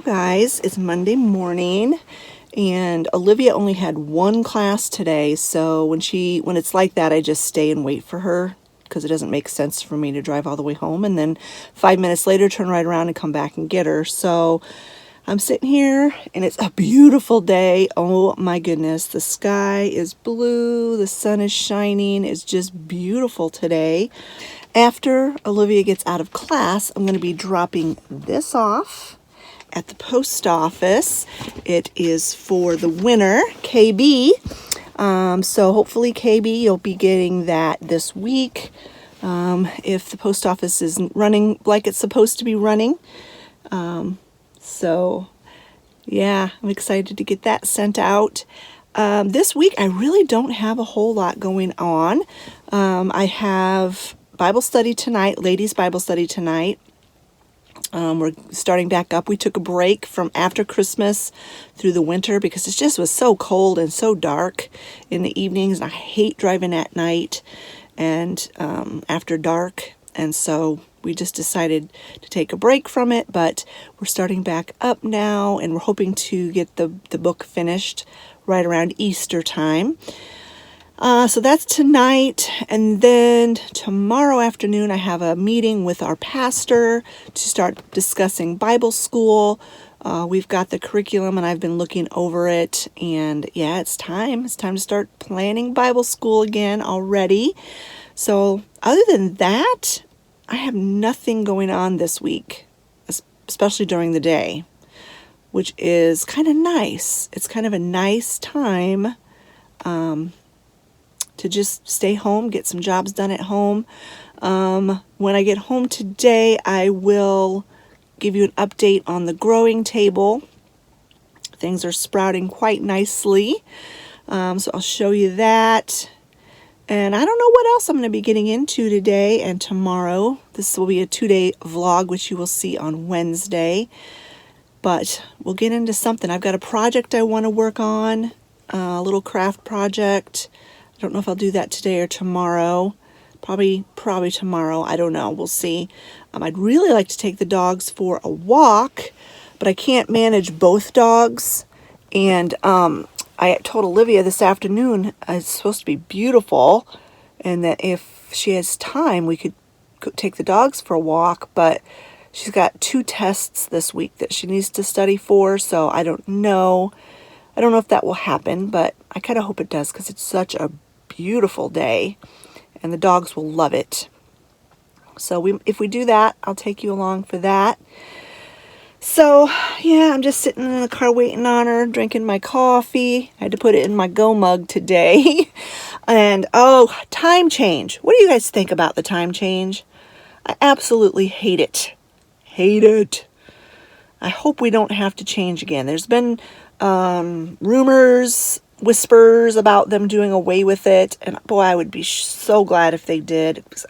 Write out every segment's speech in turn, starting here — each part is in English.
guys, it's Monday morning and Olivia only had one class today, so when it's like that, I just stay and wait for her because it doesn't make sense for me to drive all the way home and then 5 minutes later turn right around and come back and get her. So I'm sitting here and it's a beautiful day. Oh my goodness, the sky is blue, the sun is shining. It's just beautiful today. After Olivia gets out of class, I'm going to be dropping this off at the post office. It is for the winner, KB. So hopefully, KB, you'll be getting that this week. If the post office isn't running like it's supposed to be running. So yeah, I'm excited to get that sent out. This week, I really don't have a whole lot going on. I have Bible study tonight, ladies' Bible study tonight. We're starting back up. We took a break from after Christmas through the winter because it just was so cold and so dark in the evenings. And I hate driving at night and after dark. And so we just decided to take a break from it. But we're starting back up now, and we're hoping to get the book finished right around Easter time. So that's tonight, and then tomorrow afternoon I have a meeting with our pastor to start discussing Bible school. We've got the curriculum and I've been looking over it, and yeah, it's time. It's time to start planning Bible school again already. So other than that, I have nothing going on this week, especially during the day, which is kind of nice. It's kind of a nice time to just stay home, get some jobs done at home. When I get home today, I will give you an update on the growing table. Things are sprouting quite nicely. So I'll show you that. And I don't know what else I'm going to be getting into today and tomorrow. This will be a 2-day vlog, which you will see on Wednesday. But we'll get into something. I've got a project I want to work on, a little craft project. I don't know if I'll do that today or tomorrow. Probably tomorrow. I don't know. We'll see. I'd really like to take the dogs for a walk, but I can't manage both dogs. And I told Olivia this afternoon it's supposed to be beautiful, and that if she has time, we could take the dogs for a walk. But she's got 2 tests this week that she needs to study for, so I don't know. I don't know if that will happen, but I kind of hope it does because it's such a beautiful day and the dogs will love it. So if we do that, I'll take you along for that. So yeah, I'm just sitting in the car waiting on her, drinking my coffee. I had to put it in my Go mug today. And time change. What do you guys think about the time change? I absolutely hate it. Hate it. I hope we don't have to change again. There's been rumors, whispers about them doing away with it, and boy, I would be so glad if they did, because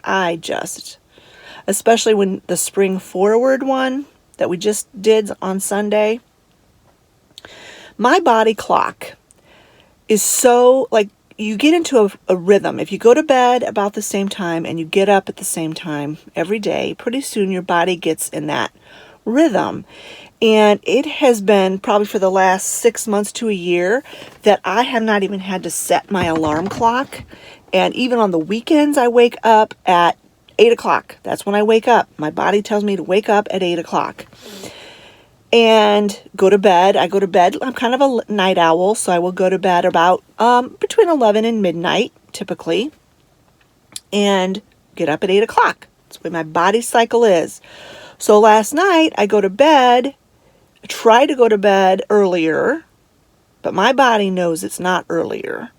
especially when the spring forward one that we just did on Sunday, my body clock is so, like, you get into a rhythm. If you go to bed about the same time and you get up at the same time every day, pretty soon your body gets in that rhythm. And it has been probably for the last 6 months to a year that I have not even had to set my alarm clock. And even on the weekends, I wake up at 8 o'clock. That's when I wake up. My body tells me to wake up at 8 o'clock. And go to bed. I go to bed. I'm kind of a night owl, so I will go to bed about between 11 and midnight, typically. And get up at 8 o'clock. That's the way my body cycle is. So last night, I try to go to bed earlier, but my body knows it's not earlier.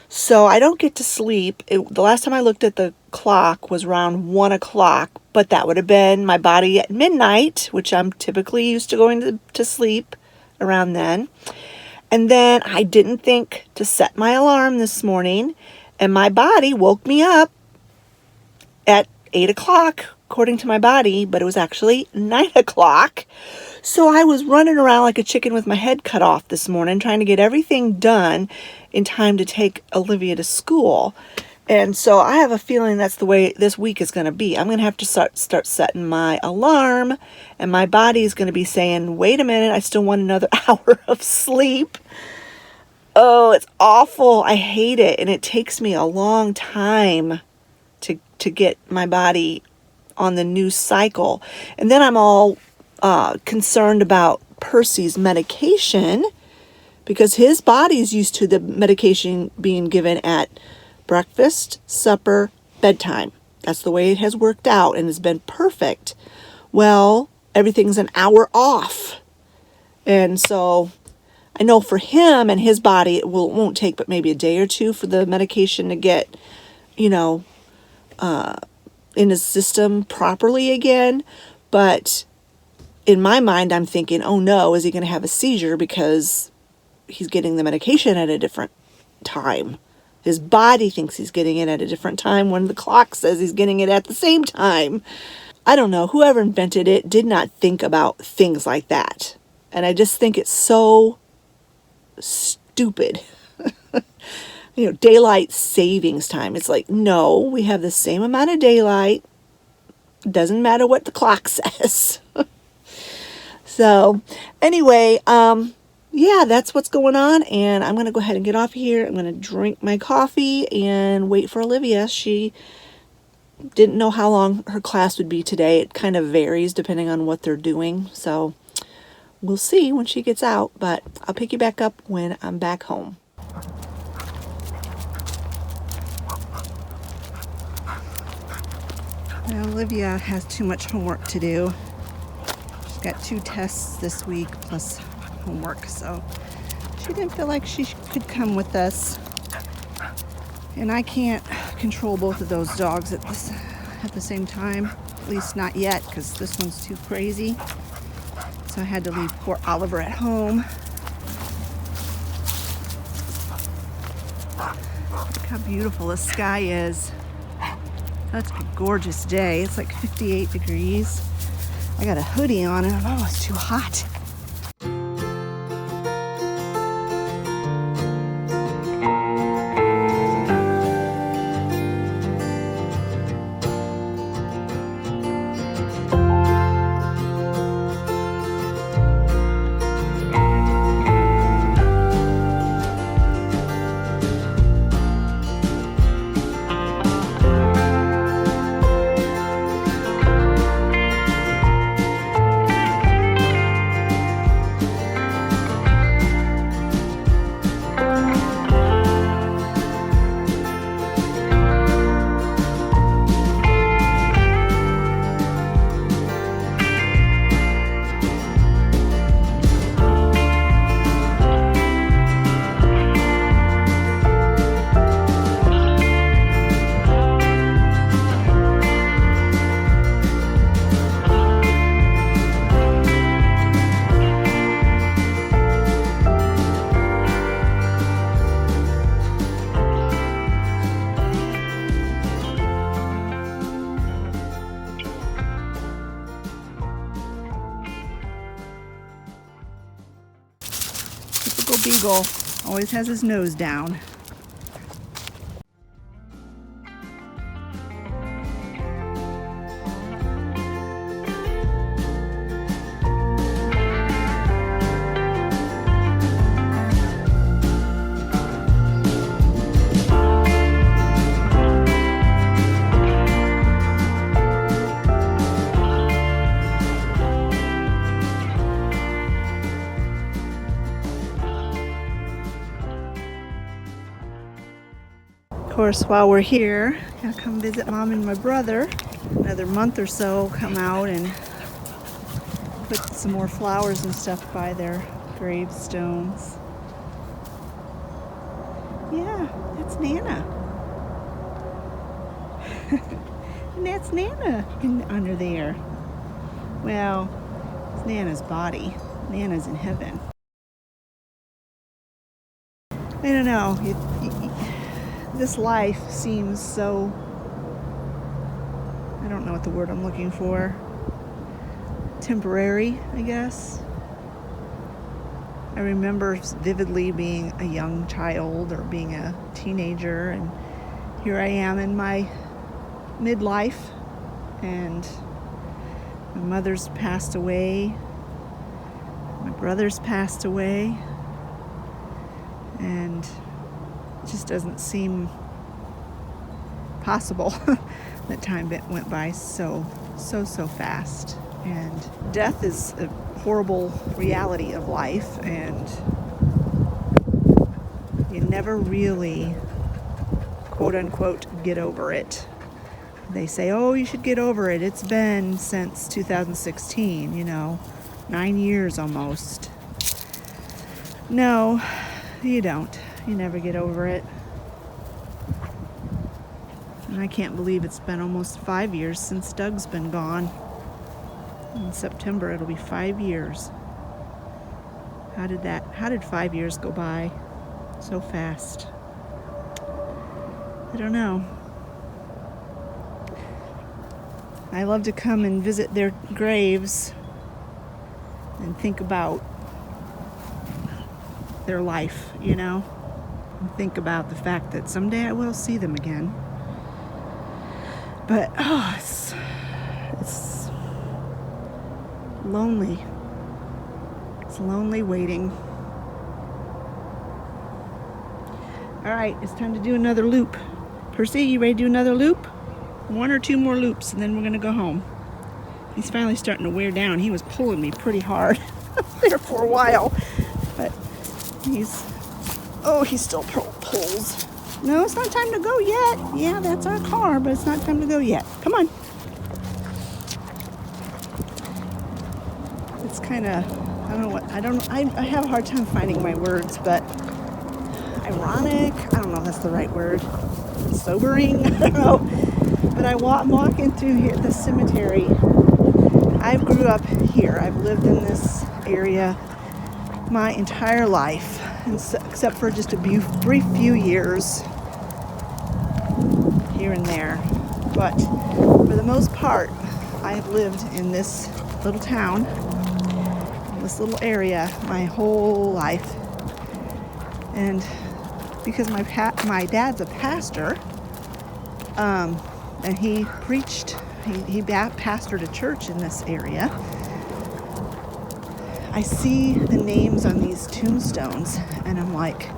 So I don't get to sleep. The last time I looked at the clock was around 1 o'clock, but that would have been my body at midnight, which I'm typically used to going to sleep around then. And then I didn't think to set my alarm this morning, and my body woke me up at 8 o'clock, according to my body, but it was actually 9 o'clock. So I was running around like a chicken with my head cut off this morning, trying to get everything done in time to take Olivia to school. And so I have a feeling that's the way this week is going to be. I'm going to have to start setting my alarm, and my body is going to be saying, wait a minute, I still want another hour of sleep. Oh, it's awful. I hate it. And it takes me a long time to get my body on the new cycle. And then I'm all concerned about Percy's medication, because his body's used to the medication being given at breakfast, supper, bedtime. That's the way it has worked out and has been perfect. Well, everything's an hour off. And so I know for him and his body, it won't take but maybe a day or two for the medication to get, in his system properly again. But in my mind, I'm thinking, oh no, is he going to have a seizure because he's getting the medication at a different time? His body thinks he's getting it at a different time when the clock says he's getting it at the same time. I don't know. Whoever invented it did not think about things like that. And I just think it's so stupid. Daylight savings time. It's like, no, we have the same amount of daylight. It doesn't matter what the clock says. So anyway, yeah, that's what's going on. And I'm going to go ahead and get off here. I'm going to drink my coffee and wait for Olivia. She didn't know how long her class would be today. It kind of varies depending on what they're doing. So we'll see when she gets out, but I'll pick you back up when I'm back home. Well, Olivia has too much homework to do. She's got 2 tests this week plus homework, so she didn't feel like she could come with us. And I can't control both of those dogs at the same time, at least not yet, because this one's too crazy. So I had to leave poor Oliver at home. Look how beautiful the sky is. That's a gorgeous day. It's like 58 degrees. I got a hoodie on and oh, it's too hot. Beagle always has his nose down. Of course, while we're here, I'll come visit Mom and my brother. Another month or so, come out and put some more flowers and stuff by their gravestones. Yeah, that's Nana. And that's Nana under there. Well, it's Nana's body. Nana's in heaven. I don't know. This life seems so, I don't know what the word I'm looking for, temporary, I guess. I remember vividly being a young child or being a teenager and here I am in my midlife, and my mother's passed away, my brother's passed away, and it just doesn't seem possible. That time went by so fast, and death is a horrible reality of life, and you never really, quote unquote, get over it. They say, oh, you should get over it. It's been since 2016, 9 years almost. No, you don't. You never get over it. And I can't believe it's been almost 5 years since Doug's been gone. In September, it'll be 5 years. How did 5 years go by so fast? I don't know. I love to come and visit their graves and think about their life, and think about the fact that someday I will see them again. But it's lonely. It's lonely waiting. All right, it's time to do another loop. Percy, you ready to do another loop? 1 or 2 more loops, and then we're gonna go home. He's finally starting to wear down. He was pulling me pretty hard there for a while, but he still pulls. No, it's not time to go yet. Yeah, that's our car, but it's not time to go yet. Come on. It's kind of, I have a hard time finding my words, but ironic, I don't know if that's the right word. Sobering, I don't know. But I'm walking through here, the cemetery. I grew up here. I've lived in this area my entire life, except for just a brief few years here and there. But for the most part, I have lived in this little town, in this little area, my whole life. And because my dad's a pastor, and he preached, he pastored a church in this area. I see the names on these tombstones, and I'm like,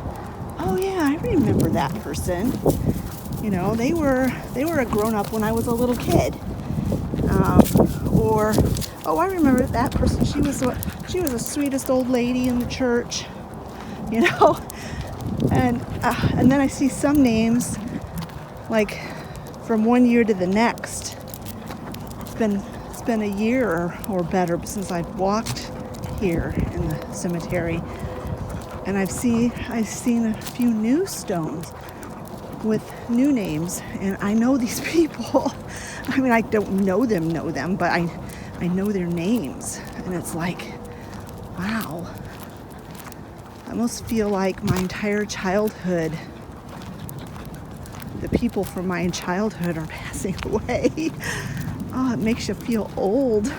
oh yeah, I remember that person. They were a grown-up when I was a little kid. Or, oh, I remember that person. She was the sweetest old lady in the church. And then I see some names, like, from one year to the next. It's been a year or better since I've walked here in the cemetery, and I've seen a few new stones with new names, and I know these people. I mean, I don't know them, but I know their names, and it's like, wow. I almost feel like my entire childhood, the people from my childhood are passing away. Oh, it makes you feel old.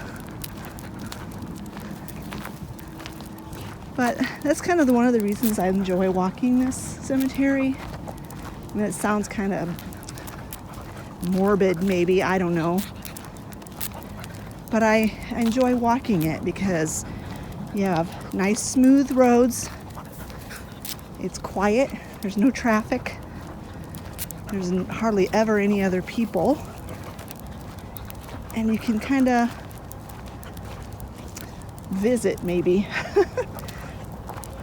But that's kind of one of the reasons I enjoy walking this cemetery. I mean, it sounds kind of morbid, maybe, I don't know. But I enjoy walking it because you have nice, smooth roads. It's quiet. There's no traffic. There's hardly ever any other people. And you can kind of visit, maybe,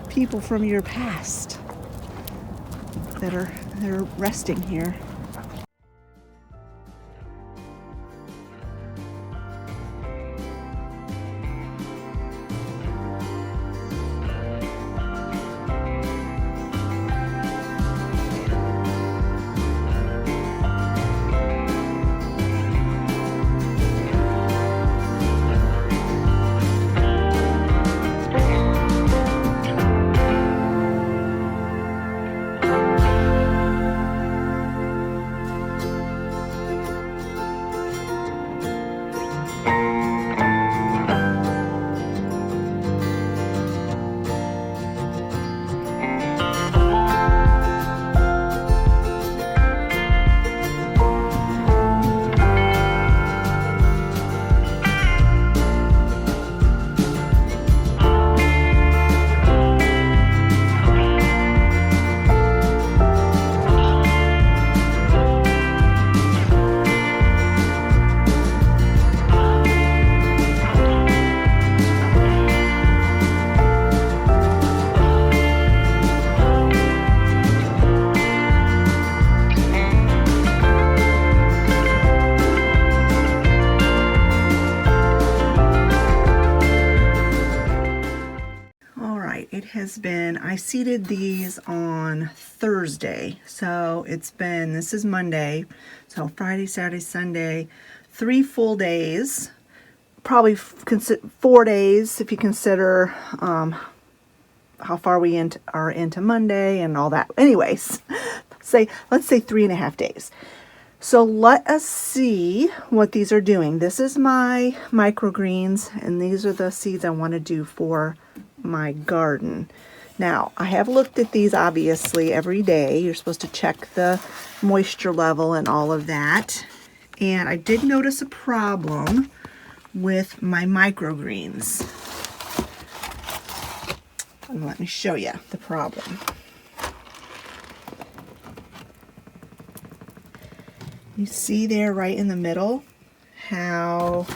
people from your past that are resting here. I seeded these on Thursday. So this is Monday. So Friday, Saturday, Sunday, 3 full days. Probably 4 days if you consider how far we are into Monday and all that. Anyways, let's say 3.5 days. So let us see what these are doing. This is my microgreens, and these are the seeds I want to do for my garden. Now, I have looked at these obviously every day. You're supposed to check the moisture level and all of that. And I did notice a problem with my microgreens. And let me show you the problem. You see there right in the middle how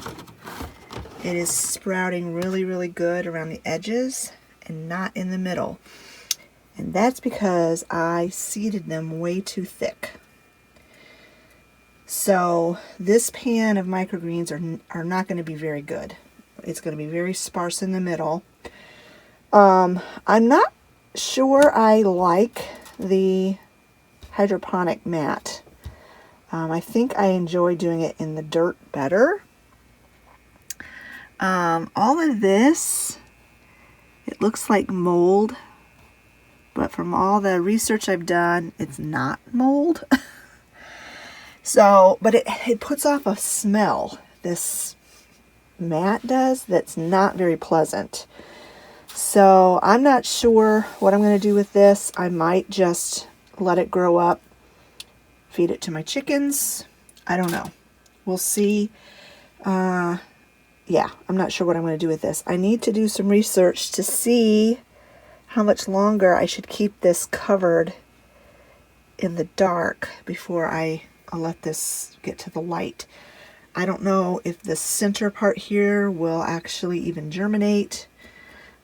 it is sprouting really, really good around the edges and not in the middle. And that's because I seeded them way too thick. So this pan of microgreens are not going to be very good. It's going to be very sparse in the middle. I'm not sure I like the hydroponic mat. I think I enjoy doing it in the dirt better. All of this, it looks like mold, but from all the research I've done, it's not mold. So, but it puts off a smell, this mat does, that's not very pleasant. So I'm not sure what I'm going to do with this. I might just let it grow up, feed it to my chickens. I don't know. We'll see. Yeah, I'm not sure what I'm going to do with this. I need to do some research to see how much longer I should keep this covered in the dark before I'll let this get to the light. I don't know if the center part here will actually even germinate.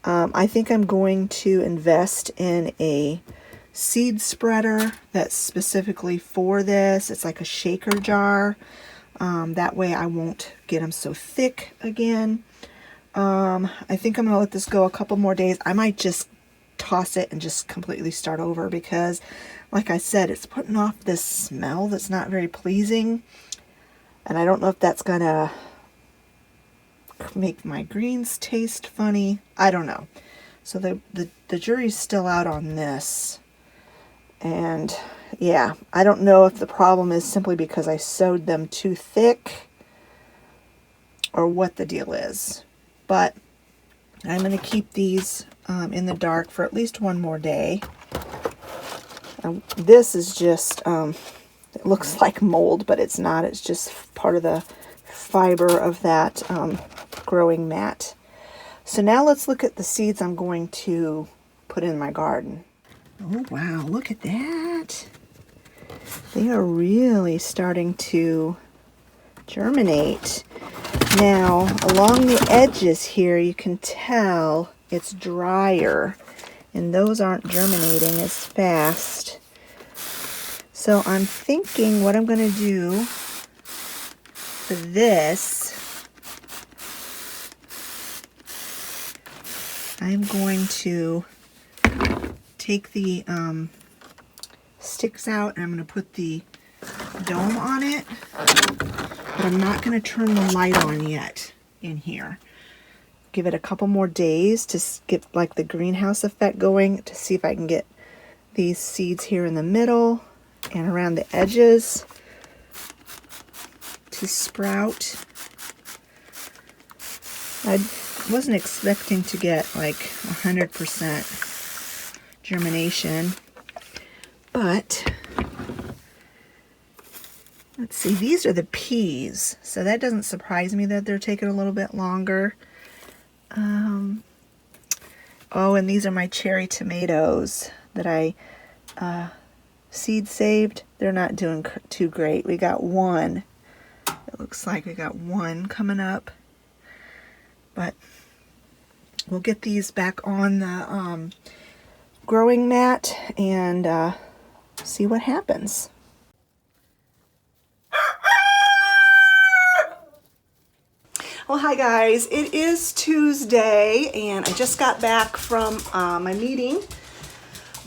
I think I'm going to invest in a seed spreader that's specifically for this. It's like a shaker jar. That way I won't get them so thick again. I think I'm going to let this go a couple more days. I might just toss it and just completely start over because, like I said, it's putting off this smell that's not very pleasing. And I don't know if that's going to make my greens taste funny. I don't know. So the jury's still out on this. And yeah, I don't know if the problem is simply because I sowed them too thick or what the deal is. But I'm going to keep these in the dark for at least one more day. This is just, it looks like mold, but it's not. It's just part of the fiber of that growing mat. So now let's look at the seeds I'm going to put in my garden. Oh wow, look at that. They are really starting to germinate. Now, along the edges here, you can tell it's drier, and those aren't germinating as fast. So I'm thinking what I'm going to do for this, I'm going to take the sticks out and I'm going to put the dome on it, but I'm not going to turn the light on yet in here. Give it a couple more days to get like the greenhouse effect going, to see if I can get these seeds here in the middle and around the edges to sprout. I wasn't expecting to get like 100% germination, but let's see, these are the peas, so that doesn't surprise me that they're taking a little bit longer. Oh, and these are my cherry tomatoes that I seed saved. They're not doing too great. We got one. It looks like we got one coming up, but we'll get these back on the growing mat and see what happens. Well, hi guys. It is Tuesday and I just got back from my meeting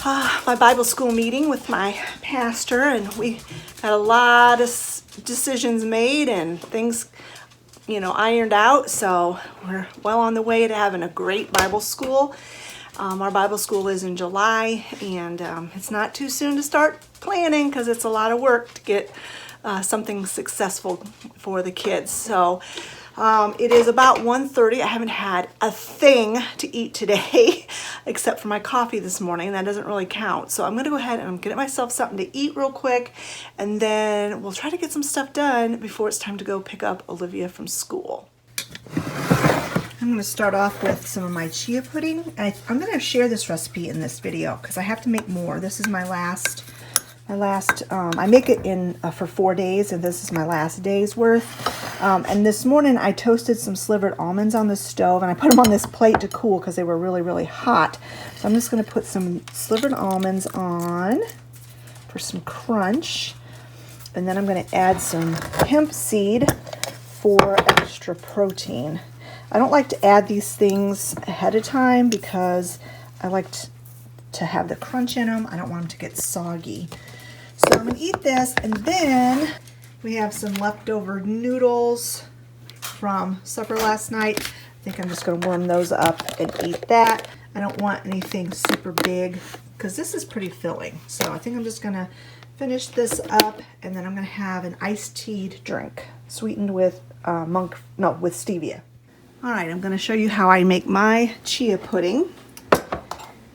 my Bible school meeting with my pastor, and we had a lot of decisions made and things, you know, ironed out. So we're well on the way to having a great Bible school. Our Bible school is in July, and it's not too soon to start planning because it's a lot of work to get something successful for the kids. So it is about 1:30. I haven't had a thing to eat today except for my coffee this morning. That doesn't really count. So I'm going to go ahead and I'm get myself something to eat real quick, and then we'll try to get some stuff done before it's time to go pick up Olivia from school. I'm going to start off with some of my chia pudding. I'm going to share this recipe in this video because I have to make more. This is my last, I make it in for 4 days, and this is my last day's worth. And this morning I toasted some slivered almonds on the stove, and I put them on this plate to cool because they were really, really hot. So I'm just going to put some slivered almonds on for some crunch. And then I'm going to add some hemp seed for extra protein. I don't like to add these things ahead of time because I like to have the crunch in them. I don't want them to get soggy. So I'm going to eat this, and then we have some leftover noodles from supper last night. I think I'm just going to warm those up and eat that. I don't want anything super big because this is pretty filling. So I think I'm just going to finish this up, and then I'm going to have an iced tea drink sweetened with with stevia. All right, I'm going to show you how I make my chia pudding.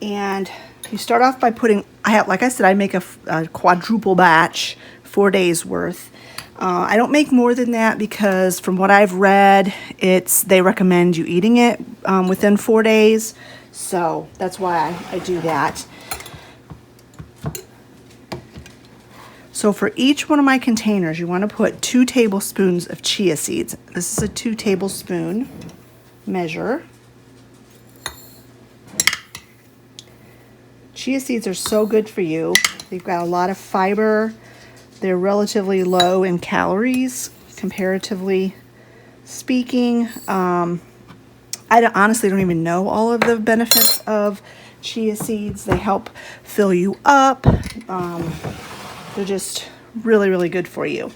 And you start off by putting, like I said, I make a quadruple batch, 4 days worth. I don't make more than that because from what I've read, they recommend you eating it within 4 days. So that's why I do that. So for each one of my containers, you want to put 2 tablespoons of chia seeds. This is a 2 tablespoon measure. Chia seeds are so good for you. They've got a lot of fiber. They're relatively low in calories, comparatively speaking. I honestly don't even know all of the benefits of chia seeds. They help fill you up. They're just really, really good for you.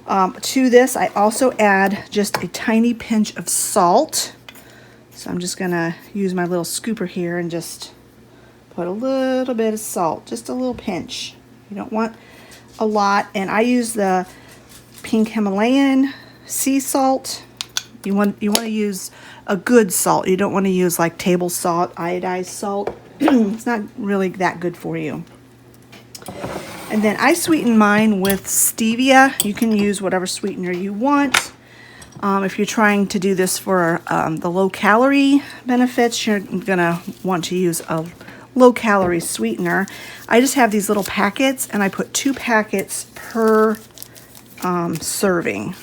To this, I also add just a tiny pinch of salt. So I'm just going to use my little scooper here and just put a little bit of salt, just a little pinch. You don't want a lot. And I use the pink Himalayan sea salt. You want to use a good salt. You don't want to use like table salt, iodized salt. It's not really that good for you. And then I sweeten mine with stevia. You can use whatever sweetener you want. If you're trying to do this for the low-calorie benefits, you're going to want to use a low-calorie sweetener. I just have these little packets, and I put 2 packets per serving.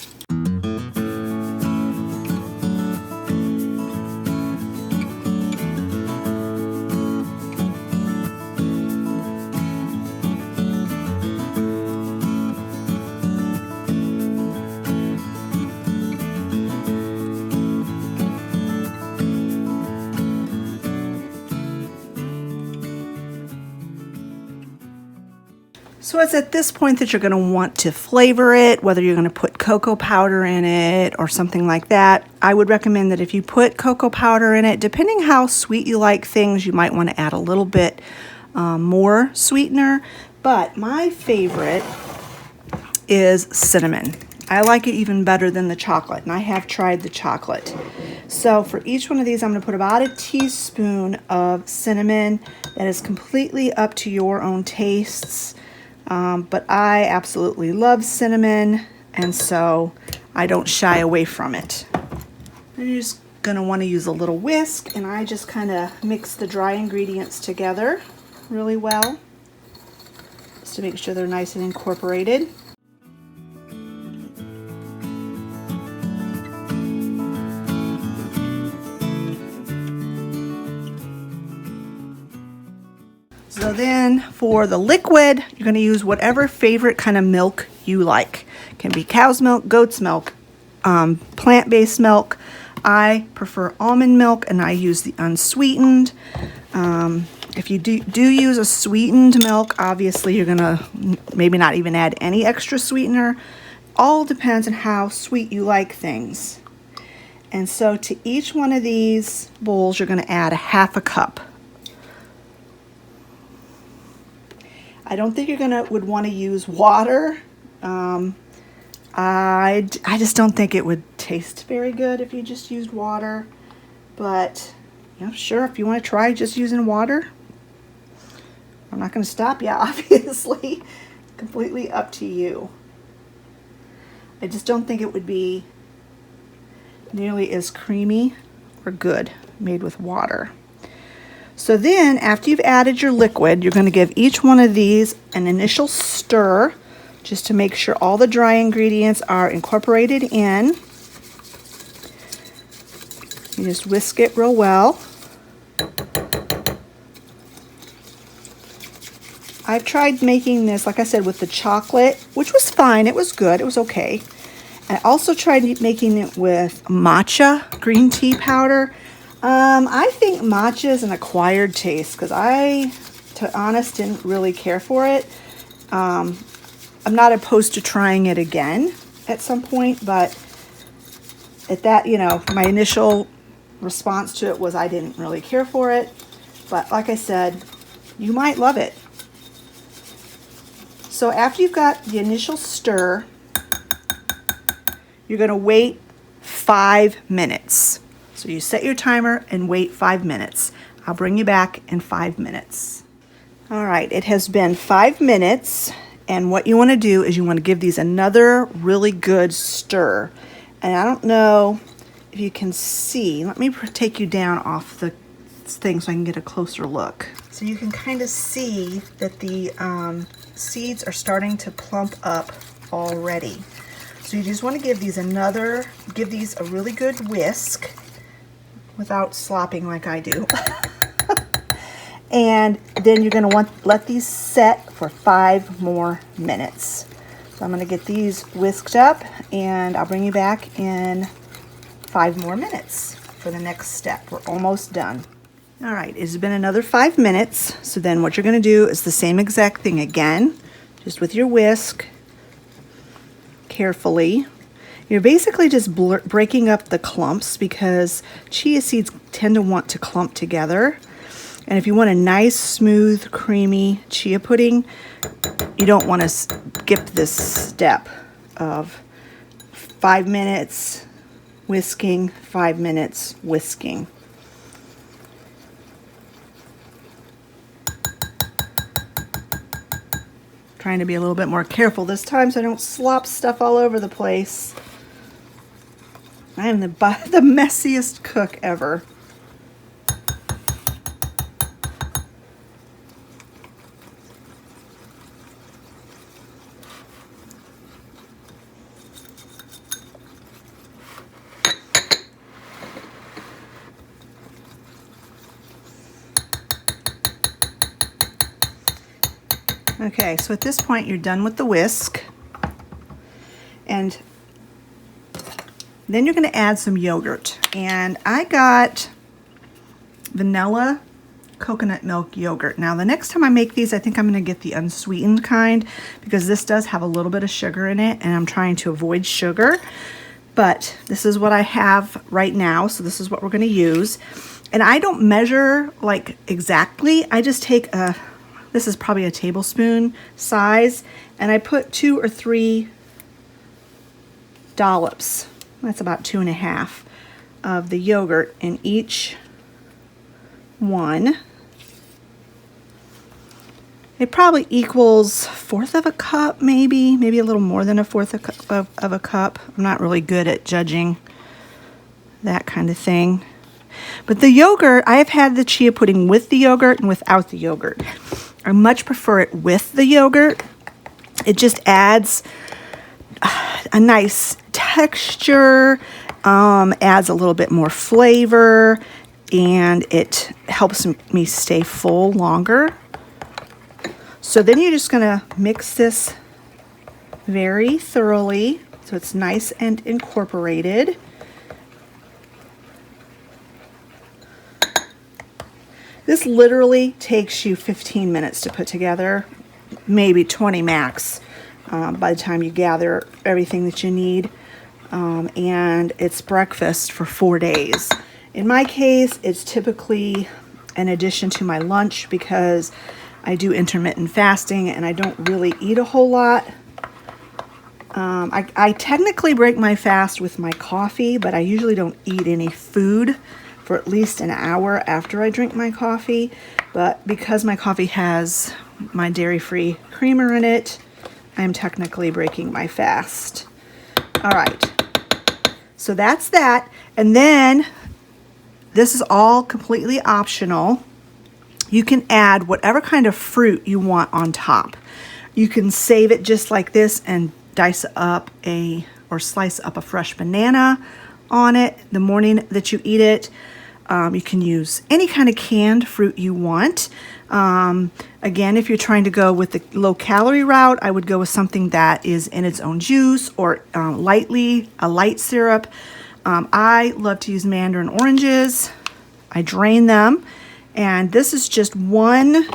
So it's at this point that you're going to want to flavor it, whether you're going to put cocoa powder in it or something like that. I would recommend that if you put cocoa powder in it, depending how sweet you like things, you might want to add a little bit more sweetener. But my favorite is cinnamon. I like it even better than the chocolate, and I have tried the chocolate. So for each one of these, I'm going to put about a teaspoon of cinnamon. That is completely up to your own tastes. But I absolutely love cinnamon, and so I don't shy away from it. And you're just going to want to use a little whisk, and I just kind of mix the dry ingredients together really well, just to make sure they're nice and incorporated. So then for the liquid, you're going to use whatever favorite kind of milk you like. It can be cow's milk, goat's milk, plant-based milk. I prefer almond milk, and I use the unsweetened. And If you do use a sweetened milk, obviously you're gonna maybe not even add any extra sweetener. All depends on how sweet you like things. And so to each one of these bowls, you're gonna add a half a cup. I don't think you're would want to use water. I just don't think it would taste very good if you just used water. But you know, sure, if you want to try just using water, I'm not going to stop you, obviously. Completely up to you. I just don't think it would be nearly as creamy or good made with water. So then, after you've added your liquid, you're going to give each one of these an initial stir, just to make sure all the dry ingredients are incorporated in. You just whisk it real well. I've tried making this, like I said, with the chocolate, which was fine. It was good. It was okay. And I also tried making it with matcha green tea powder. I think matcha is an acquired taste because I, to be honest, didn't really care for it. I'm not opposed to trying it again at some point, but at that, you know, my initial response to it was I didn't really care for it. But like I said, you might love it. So after you've got the initial stir, you're going to wait 5 minutes. So you set your timer and wait 5 minutes. I'll bring you back in 5 minutes. All right, it has been 5 minutes, and what you want to do is you want to give these another really good stir. And I don't know if you can see. Let me take you down off the thing so I can get a closer look. So you can kind of see that the seeds are starting to plump up already. So you just want to give these a really good whisk without slopping like I do. And then you're going to let these set for 5 more minutes. So I'm going to get these whisked up, and I'll bring you back in 5 more minutes for the next step. We're almost done. All right, it's been another 5 minutes. So then what you're going to do is the same exact thing again, just with your whisk, carefully. You're basically just breaking up the clumps because chia seeds tend to want to clump together. And if you want a nice, smooth, creamy chia pudding, you don't want to skip this step of 5 minutes whisking, 5 minutes whisking. Trying to be a little bit more careful this time so I don't slop stuff all over the place. I am the messiest cook ever. Okay, so at this point you're done with the whisk, and then you're going to add some yogurt. And I got vanilla coconut milk yogurt. Now the next time I make these, I think I'm going to get the unsweetened kind because this does have a little bit of sugar in it, and I'm trying to avoid sugar. But this is what I have right now, so this is what we're going to use. And I don't measure like exactly. I just take this is probably a tablespoon size, and I put 2 or 3 dollops, that's about 2.5, of the yogurt in each one. It probably equals 1/4 of a cup, maybe a little more than 1/4 of a cup. I'm not really good at judging that kind of thing. But the yogurt, I have had the chia pudding with the yogurt and without the yogurt. I much prefer it with the yogurt. It just adds a nice texture, adds a little bit more flavor, and it helps me stay full longer. So then you're just going to mix this very thoroughly so it's nice and incorporated. This literally takes you 15 minutes to put together, maybe 20 max, by the time you gather everything that you need. And it's breakfast for 4 days. In my case, it's typically an addition to my lunch because I do intermittent fasting and I don't really eat a whole lot. I technically break my fast with my coffee, but I usually don't eat any food for at least an hour after I drink my coffee. But because my coffee has my dairy-free creamer in it, I'm technically breaking my fast. All right, so that's that. And then this is all completely optional. You can add whatever kind of fruit you want on top. You can save it just like this and dice up or slice up a fresh banana on it the morning that you eat it. You can use any kind of canned fruit you want. Again, if you're trying to go with the low calorie route, I would go with something that is in its own juice or a light syrup. I love to use mandarin oranges. I drain them, and this is just one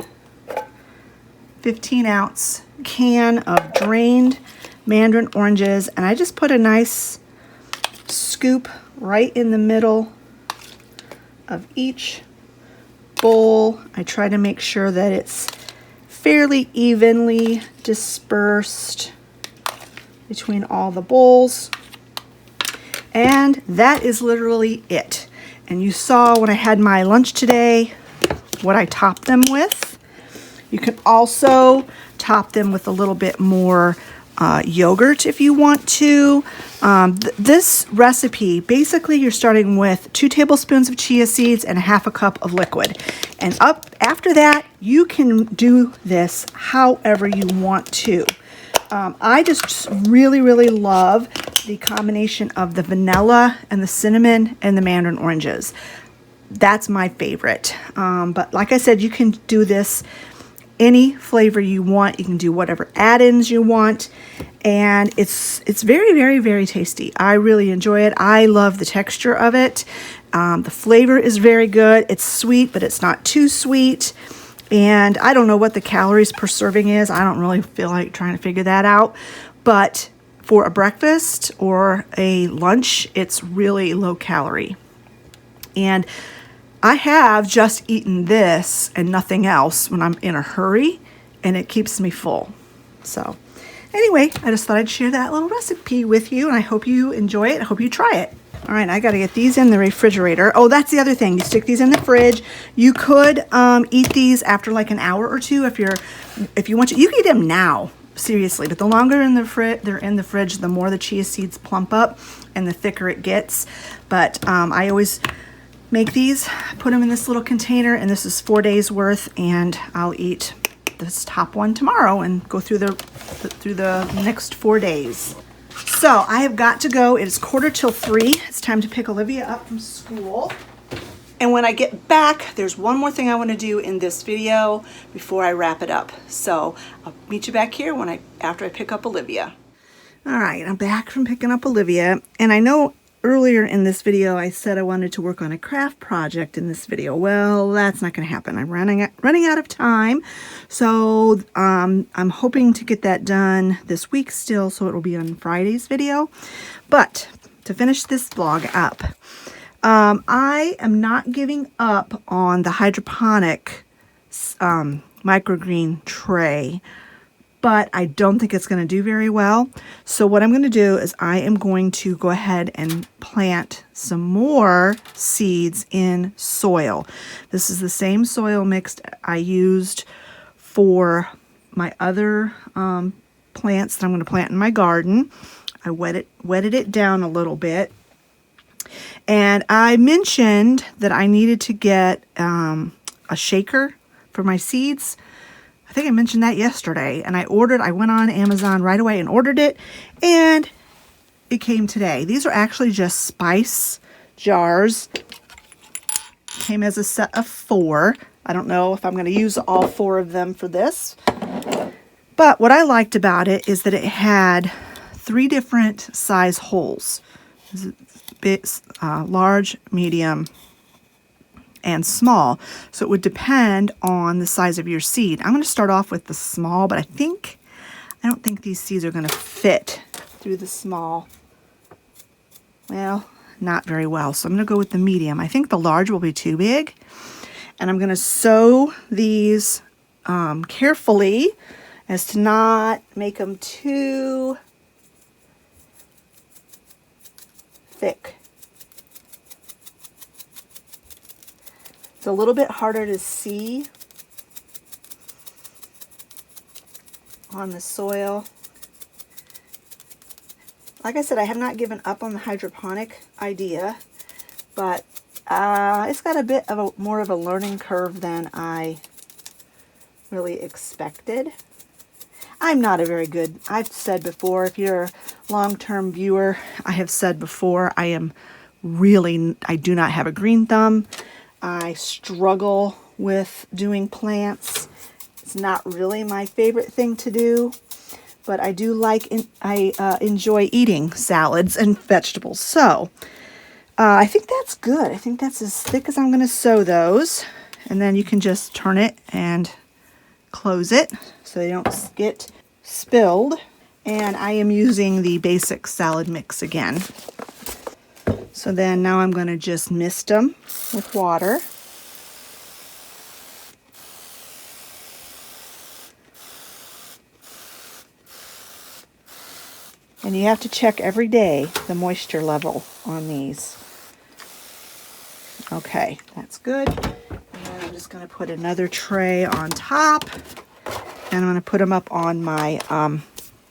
15-ounce can of drained mandarin oranges, and I just put a nice scoop right in the middle of each bowl. I try to make sure that it's fairly evenly dispersed between all the bowls. And that is literally it. And you saw when I had my lunch today what I topped them with. You can also top them with a little bit more yogurt if you want to. This recipe, basically you're starting with 2 tablespoons of chia seeds and 1/2 cup of liquid. And after that, you can do this however you want to. I just really, really love the combination of the vanilla and the cinnamon and the mandarin oranges. That's my favorite. But like I said, you can do this any flavor you want. You can do whatever add-ins you want, and it's very, very, very tasty. I really enjoy it. I love the texture of it. The flavor is very good. It's sweet, but it's not too sweet. And I don't know what the calories per serving is. I don't really feel like trying to figure that out. But for a breakfast or a lunch, it's really low calorie. And I have just eaten this and nothing else when I'm in a hurry, and it keeps me full. So anyway, I just thought I'd share that little recipe with you, and I hope you enjoy it. I hope you try it. All right, I got to get these in the refrigerator. Oh, that's the other thing. You stick these in the fridge. You could eat these after like an hour or two if you want to. You can eat them now, seriously. But the longer they're in the fridge, the more the chia seeds plump up and the thicker it gets. But I always make these, put them in this little container, and this is 4 days worth, and I'll eat this top one tomorrow and go through the next 4 days. So I have got to go. It is 2:45. It's time to pick Olivia up from school. And when I get back, there's one more thing I want to do in this video before I wrap it up. So I'll meet you back here after I pick up Olivia. All right, I'm back from picking up Olivia, and I know earlier in this video I said I wanted to work on a craft project in this video. Well, that's not going to happen. I'm running out of time, so I'm hoping to get that done this week still, so it will be on Friday's video. But to finish this vlog up, I am not giving up on the hydroponic microgreen tray, but I don't think it's going to do very well. So what I'm going to do is I am going to go ahead and plant some more seeds in soil. This is the same soil mix I used for my other plants that I'm going to plant in my garden. I wetted it down a little bit. And I mentioned that I needed to get a shaker for my seeds. I think I mentioned that yesterday, and I went on Amazon right away and ordered it, and it came today. These are actually just spice jars. Came as a set of 4. I don't know if I'm going to use all 4 of them for this, but what I liked about it is that it had 3 different size holes. Big, large, medium, and small. So it would depend on the size of your seed. I'm going to start off with the small, but I don't think these seeds are going to fit through the small. Well, not very well. So I'm going to go with the medium. I think the large will be too big. And I'm going to sow these carefully as to not make them too thick. It's a little bit harder to see on the soil. Like I said, I have not given up on the hydroponic idea, but it's got a bit of more of a learning curve than I really expected. I'm not a very good, I've said before, if you're a long-term viewer, I have said before, I do not have a green thumb. I struggle with doing plants. It's not really my favorite thing to do, but I do I enjoy eating salads and vegetables. So I think that's good. I think that's as thick as I'm going to sow those. And then you can just turn it and close it so they don't get spilled. And I am using the basic salad mix again. So then now I'm going to just mist them with water. And you have to check every day the moisture level on these. Okay, that's good. And then I'm just going to put another tray on top. And I'm going to put them up on my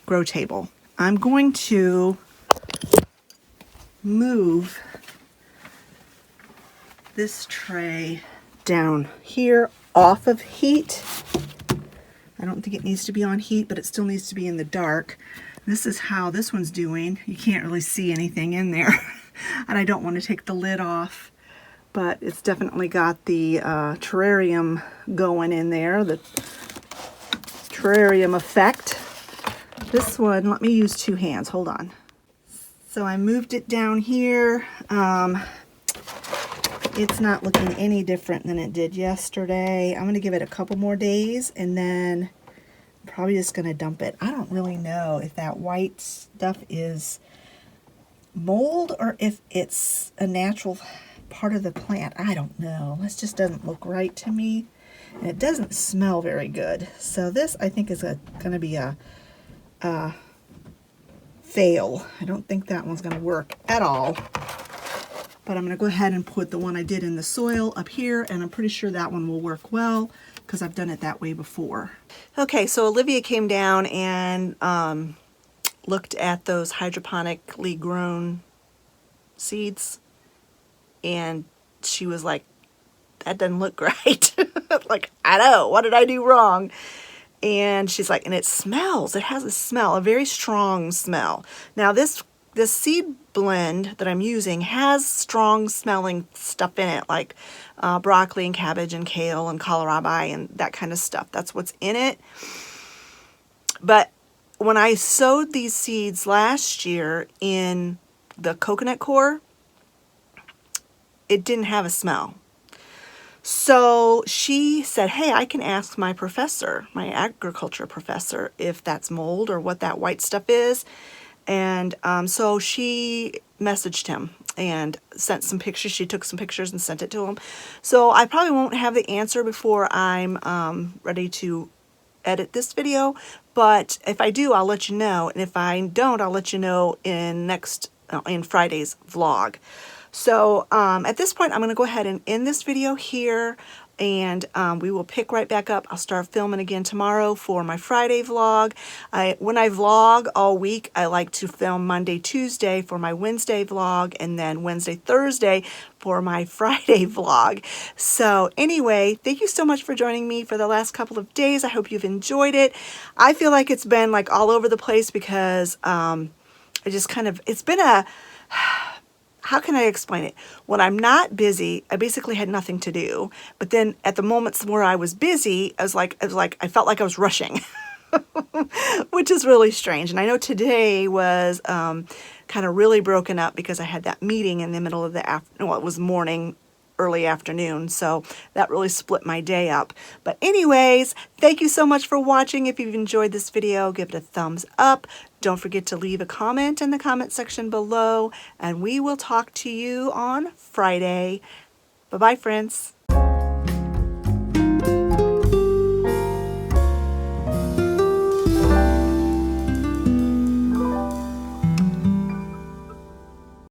grow table. I'm going to move this tray down here off of heat. I don't think it needs to be on heat, but it still needs to be in the dark. This is how this one's doing. You can't really see anything in there. And I don't want to take the lid off, but it's definitely got the terrarium going in there, the terrarium effect. This one, let me use two hands, hold on. So I moved it down here. It's not looking any different than it did yesterday. I'm going to give it a couple more days and then I'm probably just going to dump it. I don't really know if that white stuff is mold or if it's a natural part of the plant. I don't know. This just doesn't look right to me. And it doesn't smell very good. So this, I think, is going to be a fail. I don't think that one's going to work at all. But I'm going to go ahead and put the one I did in the soil up here, and I'm pretty sure that one will work well because I've done it that way before. Okay, so Olivia came down and looked at those hydroponically grown seeds, and she was like, that doesn't look right. Like, I know, what did I do wrong? And she's like, and it smells. It has a smell, a very strong smell. Now this seed blend that I'm using has strong smelling stuff in it, like broccoli and cabbage and kale and kohlrabi and that kind of stuff. That's what's in it. But when I sowed these seeds last year in the coconut coir, it didn't have a smell. So she said, hey, I can ask my professor, my agriculture professor, if that's mold or what that white stuff is. And so she messaged him and sent some pictures. She took some pictures and sent it to him. So I probably won't have the answer before I'm ready to edit this video. But if I do, I'll let you know. And if I don't, I'll let you know in Friday's vlog. So at this point, I'm going to go ahead and end this video here, and we will pick right back up. I'll start filming again tomorrow for my Friday vlog. When I vlog all week, I like to film Monday, Tuesday for my Wednesday vlog, and then Wednesday, Thursday for my Friday vlog. So anyway, thank you so much for joining me for the last couple of days. I hope you've enjoyed it. I feel like it's been like all over the place because it's been a... How can I explain it? When I'm not busy, I basically had nothing to do. But then at the moments where I was busy, I felt like I was rushing, which is really strange. And I know today was kind of really broken up because I had that meeting in the middle of the afternoon. Well, it was morning early afternoon, so that really split my day up. But anyways, thank you so much for watching. If you've enjoyed this video, give it a thumbs up. Don't forget to leave a comment in the comment section below, and we will talk to you on Friday. Bye-bye, friends.